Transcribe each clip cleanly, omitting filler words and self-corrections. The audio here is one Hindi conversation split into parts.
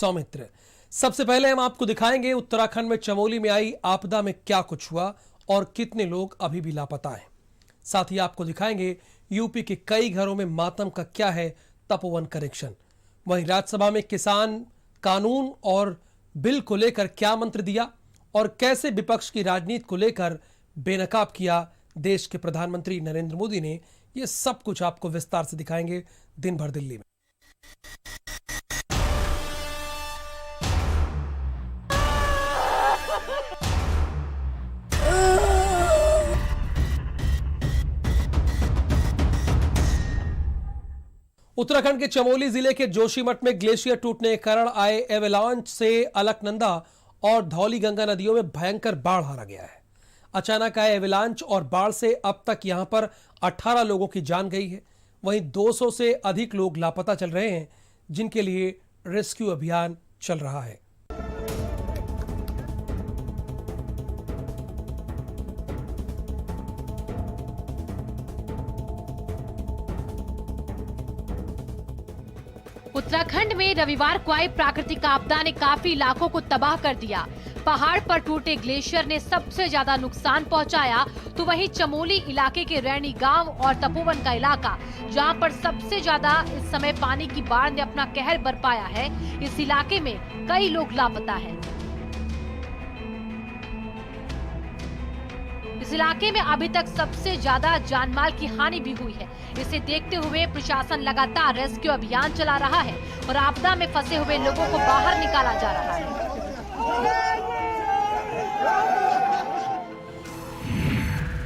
सौमित्र, सबसे पहले हम आपको दिखाएंगे उत्तराखंड में चमोली में आई आपदा में क्या कुछ हुआ और कितने लोग अभी भी लापता हैं। साथ ही आपको दिखाएंगे यूपी के कई घरों में मातम का क्या है तपोवन कनेक्शन। वहीं राज्यसभा में किसान कानून और बिल को लेकर क्या मंत्र दिया और कैसे विपक्ष की राजनीति को लेकर बेनकाब किया देश के प्रधानमंत्री नरेंद्र मोदी ने। यह सब कुछ आपको विस्तार से दिखाएंगे दिन भर दिल्ली में। उत्तराखंड के चमोली जिले के जोशीमठ में ग्लेशियर टूटने के कारण आए एवेलांच से अलकनंदा और धौलीगंगा नदियों में भयंकर बाढ़ आ गया है। अचानक आए एवेलांच और बाढ़ से अब तक यहां पर 18 लोगों की जान गई है। वहीं 200 से अधिक लोग लापता चल रहे हैं, जिनके लिए रेस्क्यू अभियान चल रहा है। उत्तराखंड में रविवार को आई प्राकृतिक आपदा ने काफी इलाकों को तबाह कर दिया। पहाड़ पर टूटे ग्लेशियर ने सबसे ज्यादा नुकसान पहुंचाया, तो वहीं चमोली इलाके के रैनी गांव और तपोवन का इलाका, जहां पर सबसे ज्यादा इस समय पानी की बाढ़ ने अपना कहर बरपाया है, इस इलाके में कई लोग लापता हैं। इस इलाके में अभी तक सबसे ज्यादा जानमाल की हानि भी हुई है। इसे देखते हुए प्रशासन लगातार रेस्क्यू अभियान चला रहा है और आपदा में फंसे हुए लोगों को बाहर निकाला जा रहा है।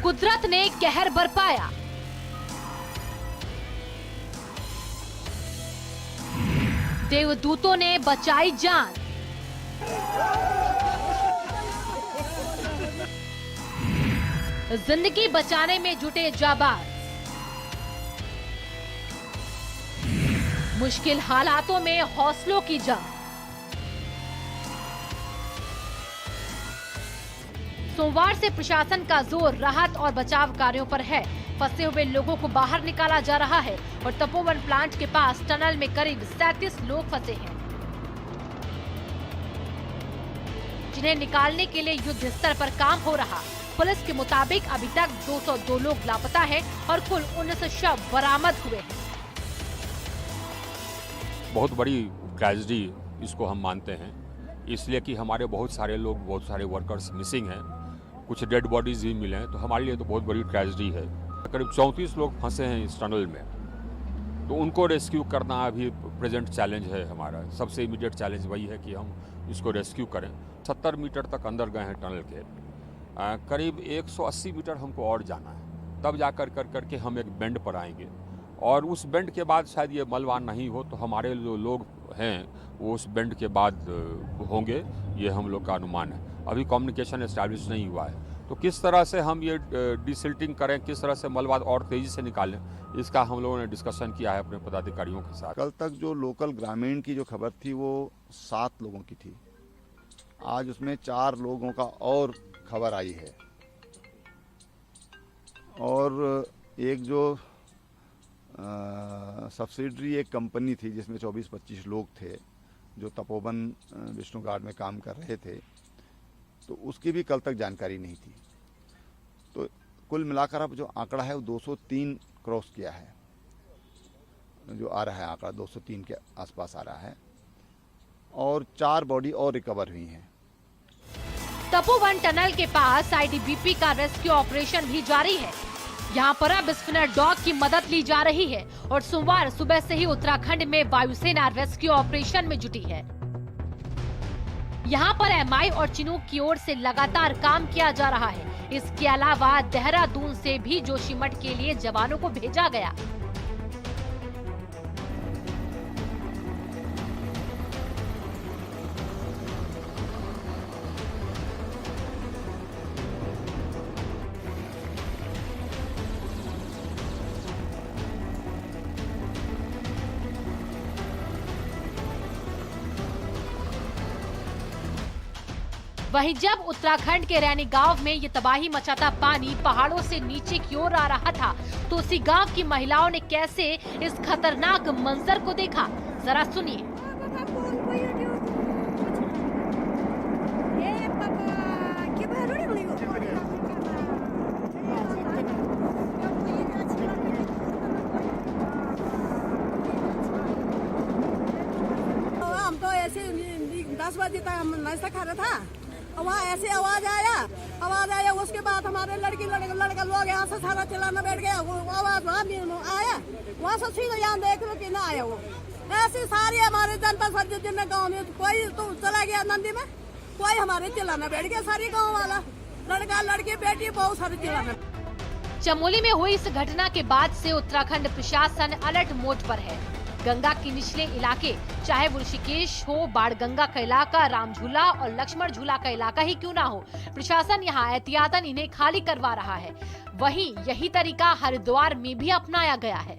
कुदरत ने कहर बरपाया। देवदूतों ने बचाई जान। जिंदगी बचाने में जुटे जाबाज। मुश्किल हालातों में हौसलों की जंग। सोमवार से प्रशासन का जोर राहत और बचाव कार्यों पर है। फंसे हुए लोगों को बाहर निकाला जा रहा है और तपोवन प्लांट के पास टनल में करीब 37 लोग फंसे हैं, जिन्हें निकालने के लिए युद्ध स्तर पर काम हो रहा। पुलिस के मुताबिक अभी तक 202 लोग लापता हैं और कुल 19 शव बरामद हुए हैं। बहुत बड़ी ट्रेजेडी इसको हम मानते हैं, इसलिए कि हमारे बहुत सारे लोग, बहुत सारे वर्कर्स मिसिंग हैं, कुछ डेड बॉडीज भी मिले हैं, तो हमारे लिए तो बहुत बड़ी ट्रेजेडी है। करीब 34 लोग फंसे हैं इस टनल में, तो उनको रेस्क्यू करना अभी प्रेजेंट चैलेंज है हमारा। सबसे इमीडिएट चैलेंज वही है कि हम इसको रेस्क्यू करें। 70 मीटर तक अंदर गए हैं टनल के, करीब 180 मीटर हमको और जाना है, तब जाकर करके हम एक बेंड पर आएंगे और उस बेंड के बाद शायद ये मलबा नहीं हो, तो हमारे जो लोग हैं वो उस बेंड के बाद होंगे, ये हम लोग का अनुमान है। अभी कम्युनिकेशन एस्टैब्लिश नहीं हुआ है, तो किस तरह से हम ये डिसिल्टिंग करें, किस तरह से मलबा और तेज़ी से निकालें, इसका हम लोगों ने डिस्कशन किया है अपने पदाधिकारियों के साथ। कल तक जो लोकल ग्रामीण की जो खबर थी वो 7 लोगों की थी, आज उसमें 4 लोगों का और खबर आई है। और एक जो सब्सिडरी एक कंपनी थी जिसमें 24-25 लोग थे जो तपोवन विष्णु घाट में काम कर रहे थे, तो उसकी भी कल तक जानकारी नहीं थी। तो कुल मिलाकर अब जो आंकड़ा है वो 203 क्रॉस किया है, जो आ रहा है आंकड़ा 203 के आसपास आ रहा है, और 4 बॉडी और रिकवर हुई हैं। तपोवन टनल के पास आईटीबीपी का रेस्क्यू ऑपरेशन भी जारी है। यहाँ पर अब स्पिनर डॉग की मदद ली जा रही है और सोमवार सुबह से ही उत्तराखंड में वायुसेना रेस्क्यू ऑपरेशन में जुटी है। यहाँ पर एमआई और चिनूक की ओर से लगातार काम किया जा रहा है। इसके अलावा देहरादून से भी जोशीमठ के लिए जवानों को भेजा गया। वहीं जब उत्तराखंड के रैनी गांव में ये तबाही मचाता पानी पहाड़ों से नीचे की ओर आ रहा था, तो उसी गांव की महिलाओं ने कैसे इस खतरनाक मंजर को देखा, जरा सुनिए। ऐसे 10 बजे तक हम नाश्ता खा रहा था और वहाँ ऐसे आवाज आया। उसके बाद हमारे लड़का लोग यहाँ से सारा चिल्लाना बैठ गया। वो आवाज वहाँ भी आया, वहाँ से सीधा यहाँ देख लो कि ना आया। वो ऐसे सारे हमारे जनपद जिनमें गाँव में कोई तो चला गया नंदी में, कोई हमारे चिल्लाना बैठ गया। सारी गाँव वाला लड़का लड़की बेटी बहुत सारे चिल्लाना। चमोली में हुई इस घटना के बाद से उत्तराखंड प्रशासन अलर्ट मोड पर है। गंगा के निचले इलाके, चाहे वो ऋषिकेश हो, बाणगंगा का इलाका, राम झूला और लक्ष्मण झूला का इलाका ही क्यों ना हो, प्रशासन यहाँ एहतियातन इन्हें खाली करवा रहा है। वहीं यही तरीका हरिद्वार में भी अपनाया गया है।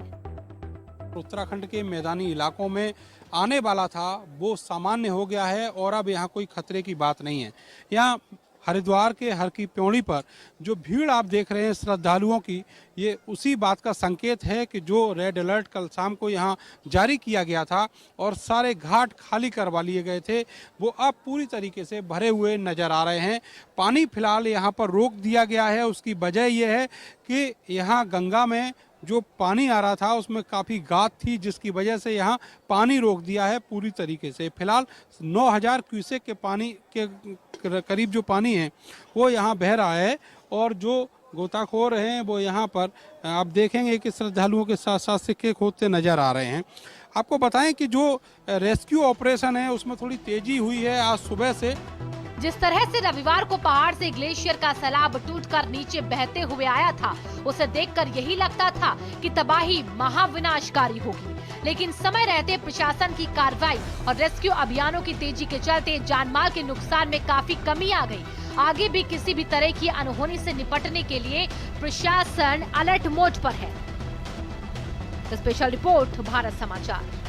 उत्तराखंड के मैदानी इलाकों में आने वाला था वो सामान्य हो गया है और अब यहाँ कोई खतरे की बात नहीं है। यहाँ हरिद्वार के हर की प्योड़ी पर जो भीड़ आप देख रहे हैं श्रद्धालुओं की, ये उसी बात का संकेत है कि जो रेड अलर्ट कल शाम को यहाँ जारी किया गया था और सारे घाट खाली करवा लिए गए थे, वो अब पूरी तरीके से भरे हुए नजर आ रहे हैं। पानी फिलहाल यहाँ पर रोक दिया गया है। उसकी वजह ये है कि यहाँ गंगा में जो पानी आ रहा था उसमें काफ़ी गाद थी, जिसकी वजह से यहाँ पानी रोक दिया है पूरी तरीके से। फिलहाल 9000 क्यूसेक के पानी के करीब जो पानी है वो यहाँ बह रहा है और जो गोताखोर हैं वो यहाँ पर आप देखेंगे कि श्रद्धालुओं के साथ साथ सिक्के खोदते नजर आ रहे हैं। आपको बताएं कि जो रेस्क्यू ऑपरेशन है उसमें थोड़ी तेजी हुई है आज सुबह से। जिस तरह से रविवार को पहाड़ से ग्लेशियर का सैलाब टूटकर नीचे बहते हुए आया था, उसे देखकर यही लगता था कि तबाही महाविनाशकारी होगी। लेकिन समय रहते प्रशासन की कार्रवाई और रेस्क्यू अभियानों की तेजी के चलते जानमाल के नुकसान में काफी कमी आ गई। आगे भी किसी भी तरह की अनहोनी से निपटने के लिए प्रशासन अलर्ट मोड पर है। स्पेशल रिपोर्ट, भारत समाचार।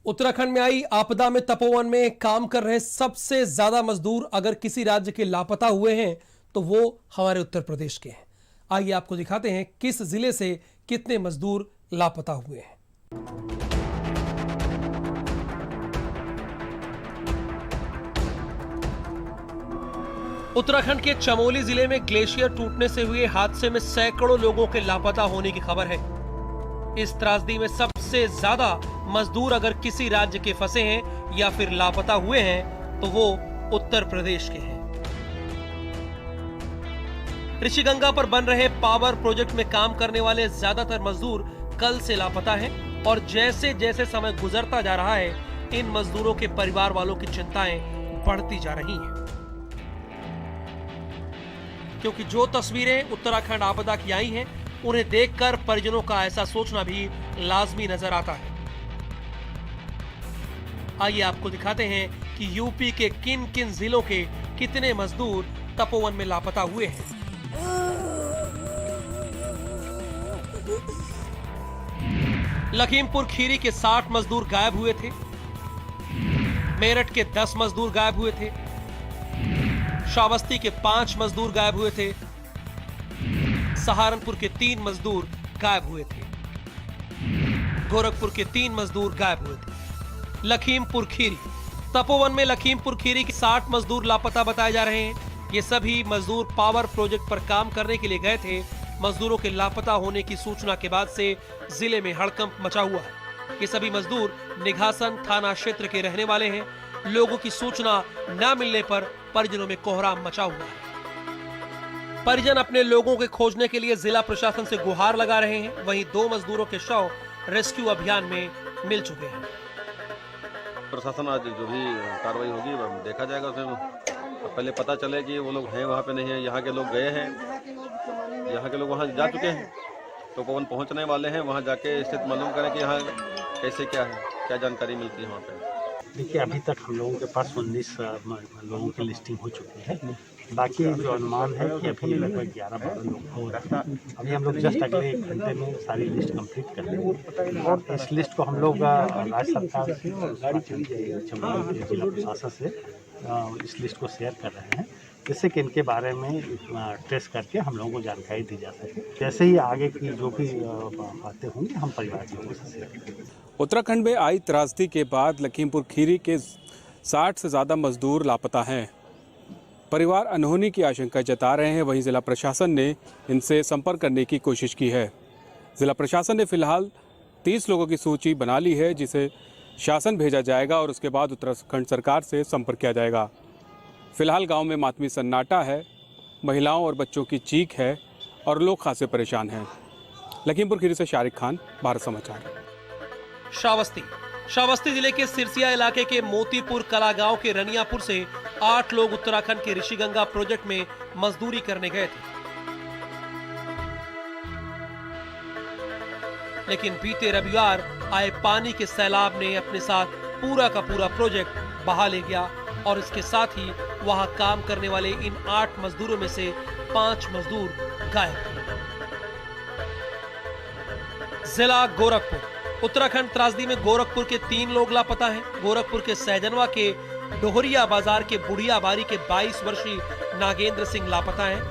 उत्तराखंड में आई आपदा में तपोवन में काम कर रहे सबसे ज्यादा मजदूर अगर किसी राज्य के लापता हुए हैं तो वो हमारे उत्तर प्रदेश के हैं। आइए आपको दिखाते हैं किस जिले से कितने मजदूर लापता हुए हैं। उत्तराखंड के चमोली जिले में ग्लेशियर टूटने से हुए हादसे में सैकड़ों लोगों के लापता होने की खबर है। इस त्रासदी में सबसे ज्यादा मजदूर अगर किसी राज्य के फंसे हैं या फिर लापता हुए हैं तो वो उत्तर प्रदेश के हैं। ऋषिगंगा पर बन रहे पावर प्रोजेक्ट में काम करने वाले ज्यादातर मजदूर कल से लापता हैं और जैसे जैसे समय गुजरता जा रहा है इन मजदूरों के परिवार वालों की चिंताएं बढ़ती जा रही हैं, क्योंकि जो तस्वीरें उत्तराखंड आपदा की आई हैं उन्हें देखकर परिजनों का ऐसा सोचना भी लाजमी नजर आता है। आइए आपको दिखाते हैं कि यूपी के किन किन जिलों के कितने मजदूर तपोवन में लापता हुए हैं। लखीमपुर खीरी के 60 मजदूर गायब हुए थे। मेरठ के 10 मजदूर गायब हुए थे। श्रावस्ती के 5 मजदूर गायब हुए थे। सहारनपुर के 3 मजदूर गायब हुए थे। गोरखपुर के 3 मजदूर गायब हुए थे। लखीमपुर खीरी, तपोवन में लखीमपुर खीरी के 60 मजदूर लापता बताए जा रहे हैं। ये सभी मजदूर पावर प्रोजेक्ट पर काम करने के लिए गए थे। मजदूरों के लापता होने की सूचना के बाद से जिले में हड़कंप मचा हुआ है। ये सभी मजदूर निघासन थाना क्षेत्र के रहने वाले हैं। लोगों की सूचना न मिलने पर परिजनों में कोहराम मचा हुआ है। परिजन अपने लोगों के खोजने के लिए जिला प्रशासन से गुहार लगा रहे हैं। वहीं 2 मजदूरों के शव रेस्क्यू अभियान में मिल चुके हैं। प्रशासन आज जो भी कार्रवाई होगी वह देखा जाएगा। उसमें पहले पता चले कि वो लोग हैं वहाँ पे नहीं है। यहाँ के लोग गए हैं, यहाँ के लोग वहाँ जा चुके हैं, तो पवन पहुँचने वाले हैं। वहाँ जाके स्थिति मालूम करें कि यहाँ कैसे क्या है, क्या जानकारी मिलती है वहाँ पे। देखिए, अभी तक हम लोगों के पास 19 लोगों की लिस्टिंग हो चुकी है। बाकी जो अनुमान है कि अभी लगभग 11-12 लोग हो रहे हैं। अभी हम लोग जस्ट अगले 1 घंटे में सारी लिस्ट कंप्लीट कर लेंगे और इस लिस्ट को हम लोग राज्य सरकार से और चमोली जिला प्रशासन से इस लिस्ट को शेयर कर रहे हैं, जिससे कि इनके बारे में ट्रेस करके हम लोगों को जानकारी दी जा सके। जैसे ही आगे की जो भी बातें होंगी हम परिवार के लोगों से शेयर करेंगे। उत्तराखंड में आई त्रासदी के बाद लखीमपुर खीरी के 60 से ज़्यादा मजदूर लापता हैं। परिवार अनहोनी की आशंका जता रहे हैं। वहीं जिला प्रशासन ने इनसे संपर्क करने की कोशिश की है। जिला प्रशासन ने फिलहाल 30 लोगों की सूची बना ली है, जिसे शासन भेजा जाएगा और उसके बाद उत्तराखंड सरकार से संपर्क किया जाएगा। फिलहाल गांव में मातमी सन्नाटा है, महिलाओं और बच्चों की चीख है और लोग खासे परेशान हैं। लखीमपुर खीरी से शारिक खान, भारत समाचार। श्रावस्ती जिले के सिरसिया इलाके के मोतीपुर कला गांव के रनियापुर से 8 लोग उत्तराखंड के ऋषिगंगा प्रोजेक्ट में मजदूरी करने गए थे, लेकिन बीते रविवार आए पानी के सैलाब ने अपने साथ पूरा का पूरा प्रोजेक्ट बहा ले गया और इसके साथ ही वहां काम करने वाले इन 8 मजदूरों में से 5 मजदूर गायब। जिला गोरखपुर। उत्तराखंड त्रासदी में गोरखपुर के 3 लोग लापता हैं। गोरखपुर के सहजनवा के डोहरिया बाजार के बुढ़िया बारी के 22 वर्षीय नागेंद्र सिंह लापता हैं।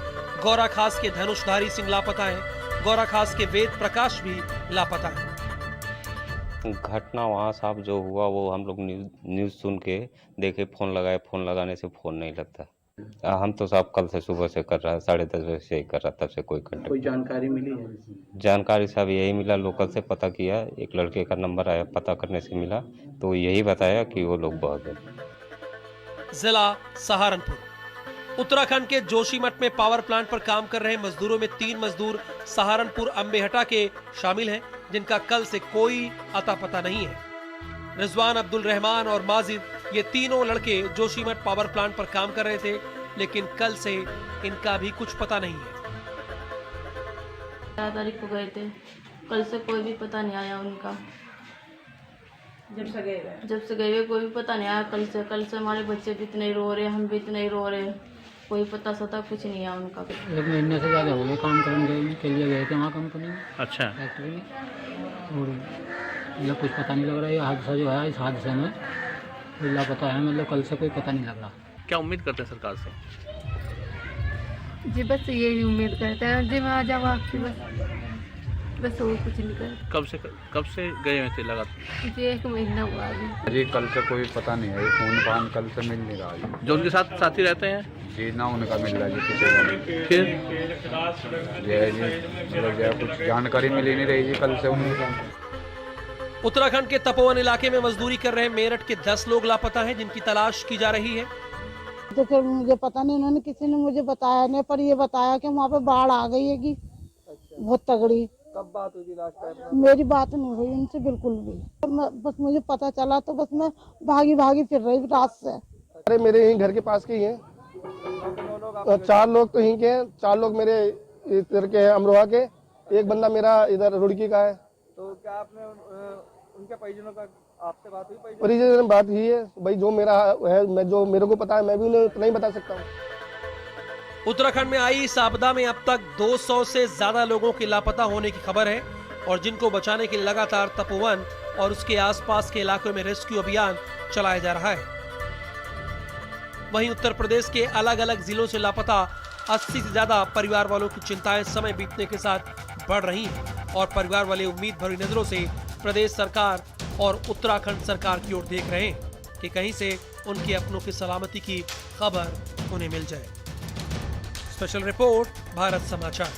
गौरा खास के धनुषधारी सिंह लापता हैं। गौरा खास के वेद प्रकाश भी लापता हैं। घटना वहाँ साहब जो हुआ वो हम लोग न्यूज़ सुन के देखे, फोन लगाए, फोन लगाने से फोन नहीं लगता। हम तो साहब कल से सुबह से कर रहा है, 10:30 बजे से कर रहा, तब से कोई जानकारी मिली है? जानकारी साहब यही मिला, लोकल से पता किया, एक लड़के का नंबर आया, पता करने से मिला, तो यही बताया कि वो लोग बह गए। जिला सहारनपुर। उत्तराखंड के जोशीमठ में पावर प्लांट पर काम कर रहे मजदूरों में 3 मजदूर सहारनपुर अम्बेहटा के शामिल हैं, जिनका कल से कोई अता पता नहीं है। रिजवान, अब्दुल रहमान और माजिद, ये तीनों लड़के जोशीमठ पावर प्लांट पर काम कर रहे थे, लेकिन कल से इनका भी कुछ पता नहीं है। 4 तारीख को गए थे, कल से कोई भी पता नहीं आया उनका। जब से गए हुए कोई भी पता नहीं आया। कल से हमारे बच्चे भी इतने रो रहे, हम भी इतने रो रहे, कोई पता सता कुछ नहीं है उनका। 1 महीने से ज़्यादा हो गए काम करने के लिए गए थे वहाँ कंपनी में। अच्छा। फैक्ट्री में, और ये कुछ पता नहीं लग रहा है। ये हादसा जो है, इस हादसे में लापता है, मतलब कल से कोई पता नहीं लग रहा। क्या उम्मीद करते हैं सरकार से? जी बस यही उम्मीद करते हैं जी, मैं आ जाऊँ आपकी, बस और कुछ नहीं कर। कब से गए हुए थे लगातार? जी 1 महीना हुआ अभी। जी कल से कोई पता नहीं है, फोन फान कल से मिल नहीं रहा है। जो उनके साथ साथी रहते हैं जी ना उनका मिल रहा है जी, किसी का नहीं। फिर जी मतलब कुछ जानकारी मिली नहीं रही जी कल से उनका। उत्तराखंड के तपोवन इलाके में मजदूरी कर रहे मेरठ के 10 लोग लापता हैं, जिनकी तलाश की जा रही है। तो फिर मुझे पता नहीं, उन्होंने किसी ने मुझे बताया नहीं, पर ये बताया कि वहाँ पे बाढ़ आ गई है कि बहुत तगड़ी। कब बात हुई थी लास्ट टाइम? मेरी बात नहीं हुई उनसे बिल्कुल भी। बस मुझे पता चला तो बस मैं भागी फिर रही रात से। अरे मेरे यहीं घर के पास के ही हैं, 4 लोग तो यहीं के हैं। 4 लोग मेरे इधर के हैं, अमरोहा के। एक बंदा मेरा इधर रुड़की का है। तो क्या आपने उनके परिजनों का आपसे बात हुई? परिजन में बात हुई है भाई, जो मेरा है, मैं जो मेरे को पता है मैं भी उन्हें उतना ही बता सकता हूँ। उत्तराखंड में आई इस आपदा में अब तक 200 से ज्यादा लोगों के लापता होने की खबर है और जिनको बचाने के लिए लगातार तपोवन और उसके आसपास के इलाकों में रेस्क्यू अभियान चलाया जा रहा है। वहीं उत्तर प्रदेश के अलग अलग जिलों से लापता 80 से ज्यादा परिवार वालों की चिंताएं समय बीतने के साथ बढ़ रही हैं और परिवार वाले उम्मीद भरी नजरों से प्रदेश सरकार और उत्तराखंड सरकार की ओर देख रहे हैं कि कहीं से उनके अपनों की सलामती की खबर उन्हें मिल जाए। स्पेशल रिपोर्ट, भारत समाचार।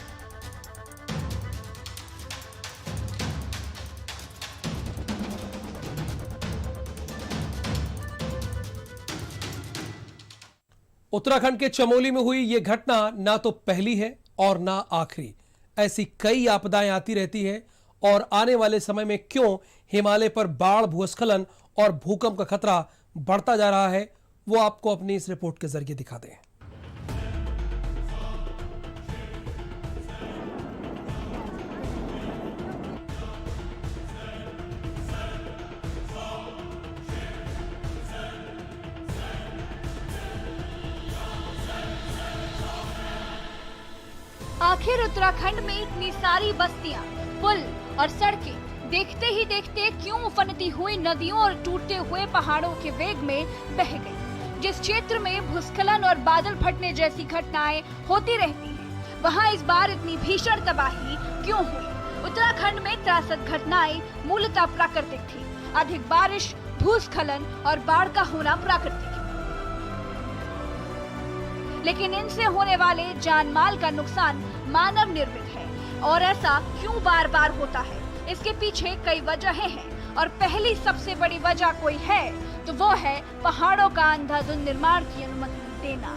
उत्तराखंड के चमोली में हुई यह घटना ना तो पहली है और ना आखिरी। ऐसी कई आपदाएं आती रहती है और आने वाले समय में क्यों हिमालय पर बाढ़, भूस्खलन और भूकंप का खतरा बढ़ता जा रहा है, वो आपको अपनी इस रिपोर्ट के जरिए दिखाते हैं। आखिर उत्तराखंड में इतनी सारी बस्तियां, पुल और सड़कें देखते ही देखते क्यों उफनती हुई नदियों और टूटते हुए पहाड़ों के वेग में बह गई। जिस क्षेत्र में भूस्खलन और बादल फटने जैसी घटनाएं होती रहती हैं, वहां इस बार इतनी भीषण तबाही क्यों हुई? उत्तराखंड में त्रासद घटनाएं मूलतः प्राकृतिक थी। अधिक बारिश, भूस्खलन और बाढ़ का होना प्राकृतिक। लेकिन इनसे होने वाले जान माल का नुकसान मानव निर्मित है। और ऐसा क्यों बार बार होता है, इसके पीछे कई वजहें हैं और पहली सबसे बड़ी वजह कोई है तो वो है पहाड़ों का अंधाधुंध निर्माण की अनुमति देना,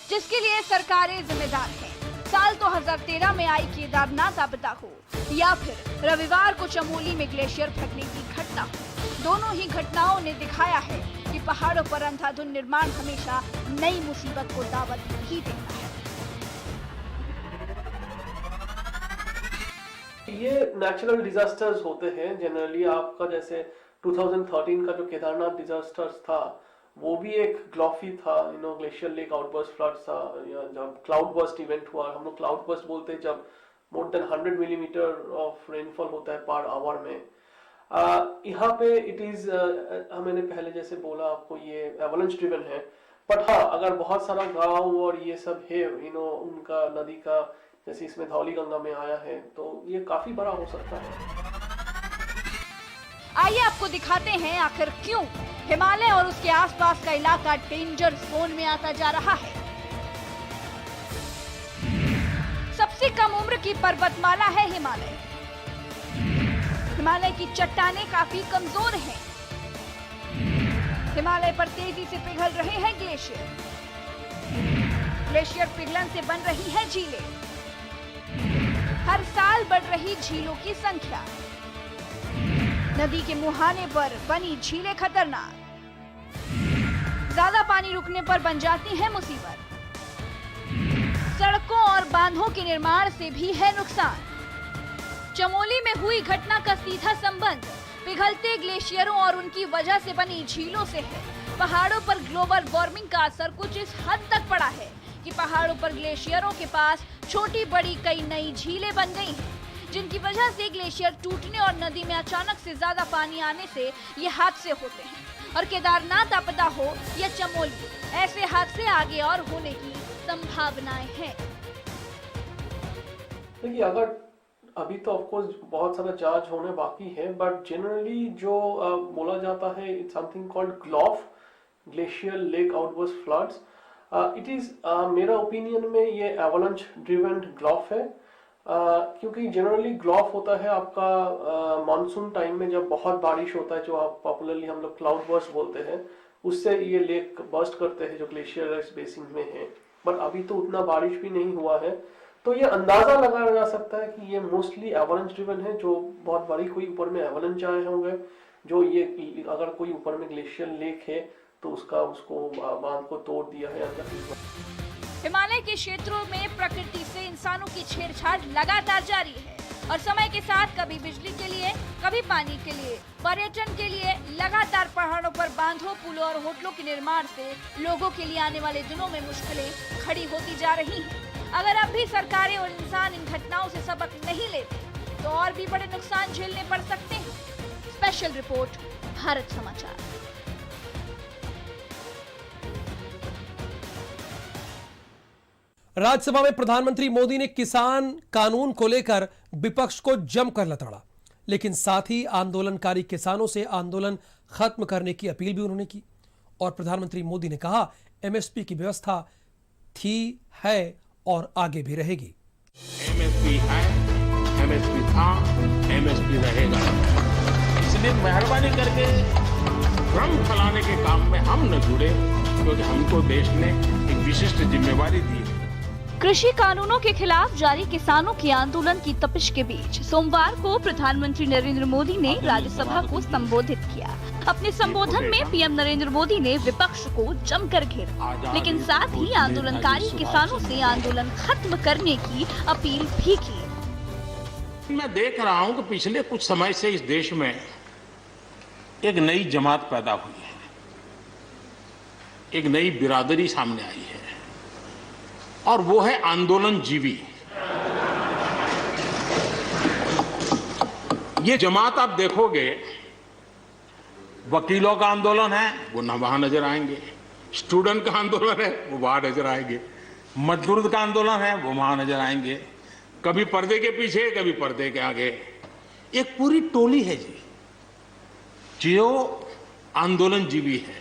जिसके लिए सरकारें जिम्मेदार हैं। साल 2013 में आई केदारनाथ आपदा हो या फिर रविवार को चमोली में ग्लेशियर फटने की घटना हो, दोनों ही घटनाओं ने दिखाया है कि पहाड़ों पर अंधाधुंध निर्माण हमेशा नई मुसीबत को दावत ही देता है। ये नेचुरल डिजास्टर्स होते हैं जनरली। आपका जैसे 2013 का जो केदारनाथ डिजास्टर्स था वो भी एक ग्लॉफी था, ग्लेशियर लेक आउटबर्स्ट फ्लड्स था, या जब क्लाउड बर्स्ट इवेंट हुआ, हम लोग क्लाउड बर्स्ट बोलते हैं जब more than 100 millimetre of rainfall होता है पर आवर में। यहाँ पे इट इज मैंने पहले जैसे बोला आपको ये एवलांच ड्रिवन है, बट हाँ अगर बहुत सारा गांव और ये सब है उनका नदी का जैसे इसमें धौली गंगा में आया है तो ये काफी बड़ा हो सकता है। आइए आपको दिखाते हैं आखिर क्यों हिमालय और उसके आसपास का इलाका डेंजर जोन में आता जा रहा है। सबसे कम उम्र की पर्वतमाला है हिमालय। हिमालय की चट्टानें काफी कमजोर हैं। हिमालय पर तेजी से पिघल रहे हैं ग्लेशियर। ग्लेशियर पिघलन से बन रही है झीलें। हर साल बढ़ रही झीलों की संख्या। नदी के मुहाने पर बनी झीलें खतरनाक। ज्यादा पानी रुकने पर बन जाती है मुसीबत। सड़कों और बांधों के निर्माण से भी है नुकसान। चमोली में हुई घटना का सीधा संबंध पिघलते ग्लेशियरों और उनकी वजह से बनी झीलों से है। पहाड़ों पर ग्लोबल वार्मिंग का असर कुछ इस हद तक पड़ा है कि पहाड़ों पर ग्लेशियरों के पास छोटी बड़ी कई नई झीलें बन गई हैं, जिनकी वजह से ग्लेशियर टूटने और नदी में अचानक से ज्यादा पानी आने से ये हादसे होते हैं। और केदारनाथ आपदा हो या चमोली, ऐसे हादसे आगे और होने की संभावनाएं हैं। देखिए अगर अभी तो ऑफकोर्स बहुत सारा जांच होने बाकी है, बट जनरली जो बोला जाता है it's something called GLOF, glacier lake outburst floods. It is मेरा ओपिनियन में ये एवलांच ड्रिवन ग्लॉफ है। क्योंकि जनरली ग्लॉफ होता है आपका मानसून टाइम में जब बहुत बारिश होता है, जो आप पॉपुलरली हम लोग क्लाउड बर्स्ट बोलते हैं, उससे ये लेक बर्स्ट करते हैं जो ग्लेशियर बेसिन में है। बट अभी तो उतना बारिश भी नहीं हुआ है, तो ये अंदाजा लगाया जा सकता है कि ये मोस्टली एवलांच ड्रिवन है, जो बहुत बड़ी कोई ऊपर में एवलांच आए होंगे, जो ये अगर कोई ऊपर में ग्लेशियर लेक है तो उसको बांध को तोड़ दिया है अंदर। हिमालय के क्षेत्रों में प्रकृति से इंसानों की छेड़छाड़ लगातार जारी है और समय के साथ कभी बिजली के लिए, कभी पानी के लिए, पर्यटन के लिए लगातार पहाड़ों पर बांधों, पुलों और होटलों के निर्माण से लोगों के लिए आने वाले दिनों में मुश्किलें खड़ी होती जा रही हैं। अगर अब भी सरकारें और इंसान इन घटनाओं से सबक नहीं लेते तो और भी बड़े नुकसान झेलने पड़ सकते हैं। स्पेशल रिपोर्ट, भारत समाचार। राज्यसभा में प्रधानमंत्री मोदी ने किसान कानून को लेकर विपक्ष को जमकर लताड़ा, लेकिन साथ ही आंदोलनकारी किसानों से आंदोलन खत्म करने की अपील भी उन्होंने की। और प्रधानमंत्री मोदी ने कहा एमएसपी की व्यवस्था थी, है और आगे भी रहेगी। एमएसपी है, एमएसपी था, एमएसपी रहेगा। इसलिए मेहरबानी करके भ्रम फैलाने के काम में हम न जुड़े, क्योंकि हमको देश ने एक विशिष्ट जिम्मेवारी दी है। कृषि कानूनों के खिलाफ जारी किसानों के आंदोलन की तपिश के बीच सोमवार को प्रधानमंत्री नरेंद्र मोदी ने राज्यसभा को संबोधित किया। अपने संबोधन में पीएम नरेंद्र मोदी ने विपक्ष को जमकर घेरा, लेकिन साथ ही आंदोलनकारी किसानों से आंदोलन खत्म करने की अपील भी की। मैं देख रहा हूं कि पिछले कुछ समय से इस देश में एक नई जमात पैदा हुई है, एक नई बिरादरी सामने आई है, और वो है आंदोलन जीवी। ये जमात आप देखोगे, वकीलों का आंदोलन है वो न वहां नजर आएंगे, स्टूडेंट का आंदोलन है वो वहां नजर आएंगे, मजदूर का आंदोलन है वो वहां नजर आएंगे, कभी पर्दे के पीछे कभी पर्दे के आगे। एक पूरी टोली है जी जो आंदोलन जीवी है,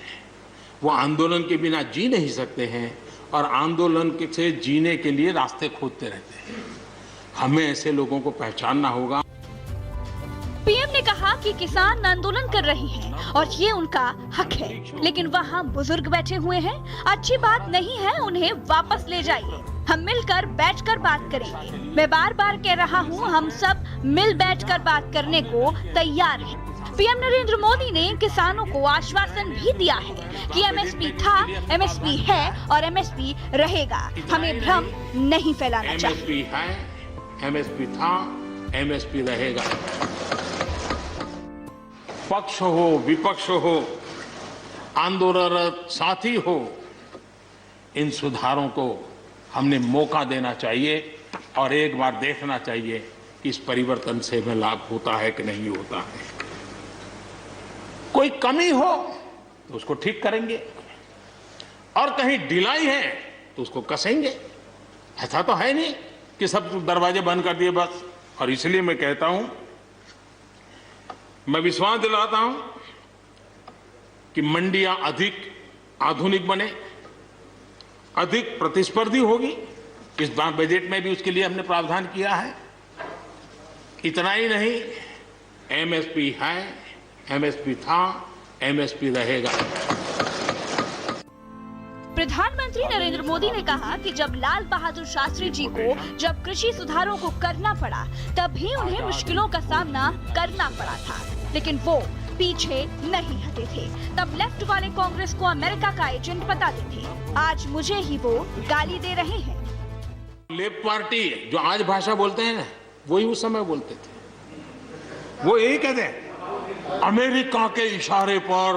वो आंदोलन के बिना जी नहीं सकते हैं और आंदोलन से जीने के लिए रास्ते खोजते रहते हैं। हमें ऐसे लोगों को पहचानना होगा। पीएम ने कहा कि किसान आंदोलन कर रहे हैं और ये उनका हक है, लेकिन वहाँ बुजुर्ग बैठे हुए हैं। अच्छी बात नहीं है, उन्हें वापस ले जाइए। हम मिलकर बैठकर बात करेंगे। मैं बार बार कह रहा हूँ, हम सब मिल बैठकर बात करने को तैयार हैं। पीएम नरेंद्र मोदी ने किसानों को आश्वासन भी दिया है कि एमएसपी था, एमएसपी है और एमएसपी रहेगा। हमें भ्रम नहीं फैलाना चाहिए। एमएसपी है, एमएसपी था, एमएसपी रहेगा। पक्ष हो, विपक्ष हो, आंदोलनरत साथी हो, इन सुधारों को हमने मौका देना चाहिए और एक बार देखना चाहिए कि इस परिवर्तन से हमें लाभ होता है कि नहीं होता है। कोई कमी हो तो उसको ठीक करेंगे और कहीं ढिलाई है तो उसको कसेंगे। ऐसा तो है नहीं कि सब दरवाजे बंद कर दिए बस। और इसलिए मैं कहता हूं, मैं विश्वास दिलाता हूं कि मंडियां अधिक आधुनिक बने, अधिक प्रतिस्पर्धी होगी। इस बार बजट में भी उसके लिए हमने प्रावधान किया है। इतना ही नहीं, एमएसपी है, एमएसपी था, एमएसपी रहेगा। प्रधानमंत्री नरेंद्र मोदी ने कहा कि जब लाल बहादुर शास्त्री जी को जब कृषि सुधारों को करना पड़ा, तभी उन्हें मुश्किलों का सामना करना पड़ा था, लेकिन वो पीछे नहीं हटे थे। तब लेफ्ट वाले कांग्रेस को अमेरिका का एजेंट बताते थे। आज मुझे ही वो गाली दे रहे हैं। लेफ्ट पार्टी जो आज भाषा बोलते हैं ना, वही उस समय बोलते थे। वो यही कहते हैं, अमेरिका के इशारे पर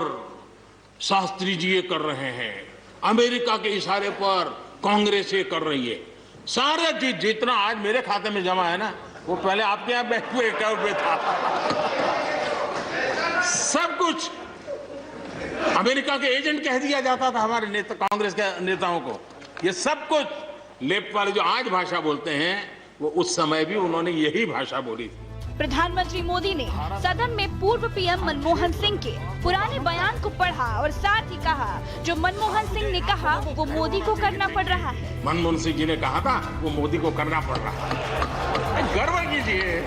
शास्त्री जी ये कर रहे हैं, अमेरिका के इशारे पर कांग्रेस ये कर रही है। सारा चीज जितना आज मेरे खाते में जमा है ना, वो पहले आपके यहाँ बैंक में अकाउंट में था। सब कुछ अमेरिका के एजेंट कह दिया जाता था हमारे नेता, कांग्रेस के नेताओं को। ये सब कुछ लेफ्ट वाले जो आज भाषा बोलते हैं, वो उस समय भी उन्होंने यही भाषा बोली थी। प्रधानमंत्री मोदी ने सदन में पूर्व पीएम मनमोहन सिंह के पुराने बयान को पढ़ा और साथ ही कहा, जो मनमोहन सिंह ने कहा वो मोदी को करना पड़ रहा है। मनमोहन सिंह जी ने कहा था वो मोदी को करना पड़ रहा है। गर्व कीजिए।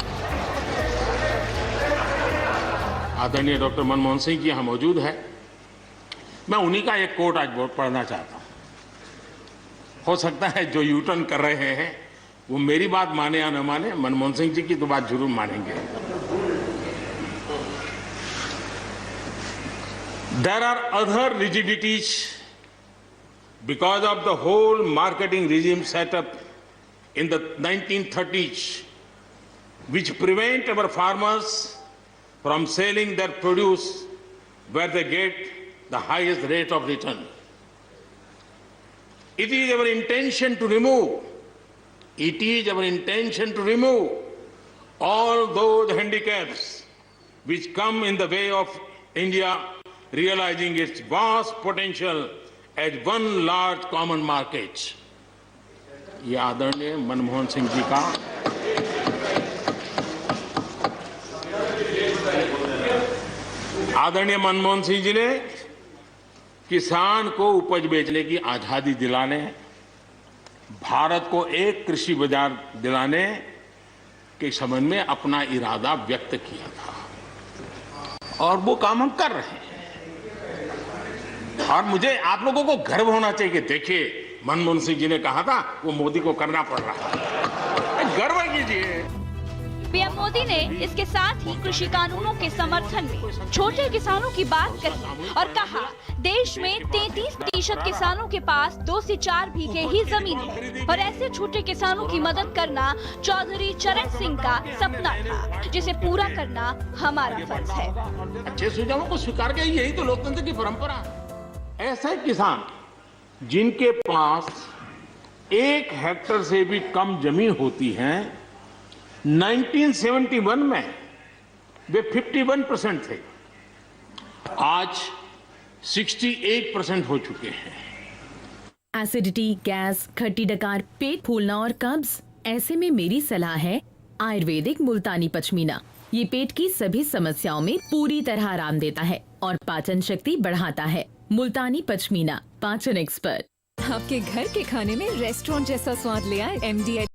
आदरणीय डॉक्टर मनमोहन सिंह जी यहाँ मौजूद है। मैं उन्हीं का एक कोट आज पढ़ना चाहता हूँ। हो सकता है जो यू टर्न कर रहे हैं वो मेरी बात माने या न माने, मनमोहन सिंह जी की तो बात जरूर मानेंगे। There are other rigidities because of the whole marketing regime set up in the 1930s, which prevent our farmers from selling their produce where they get the highest rate of return. It is our intention to remove all those handicaps which come in the way of India realizing its vast potential as one large common market. ये आदरणीय मनमोहन सिंह जी का आदरणीय मनमोहन सिंह जी ने किसान को उपज बेचने की आजादी दिलाने, भारत को एक कृषि बाजार दिलाने के संबंध में अपना इरादा व्यक्त किया था और वो काम हम कर रहे हैं। और मुझे आप लोगों को गर्व होना चाहिए कि देखिए, मनमोहन सिंह जी ने कहा था वो मोदी को करना पड़ रहा है। गर्व कीजिए। पीएम मोदी ने इसके साथ ही कृषि कानूनों के समर्थन में छोटे किसानों की बात कही और कहा, देश में 33% किसानों के पास 2 से 4 बीघे ही जमीन है और ऐसे छोटे किसानों की मदद करना चौधरी चरण सिंह का सपना था, जिसे पूरा करना हमारा फर्ज है। अच्छे सुझावों को स्वीकार किया, यही तो लोकतंत्र की परंपरा है। ऐसे किसान जिनके पास 1 हेक्टेयर से भी कम जमीन होती है, 1971 में वे 51% थे, आज 68% हो चुके हैं। एसिडिटी, गैस, खट्टी डकार, पेट फूलना और कब्ज, ऐसे में मेरी सलाह है आयुर्वेदिक मुल्तानी पश्मीना। ये पेट की सभी समस्याओं में पूरी तरह आराम देता है और पाचन शक्ति बढ़ाता है। मुल्तानी पश्मीना, पाचन एक्सपर्ट। आपके घर के खाने में रेस्टोरेंट जैसा स्वाद ले आए MDI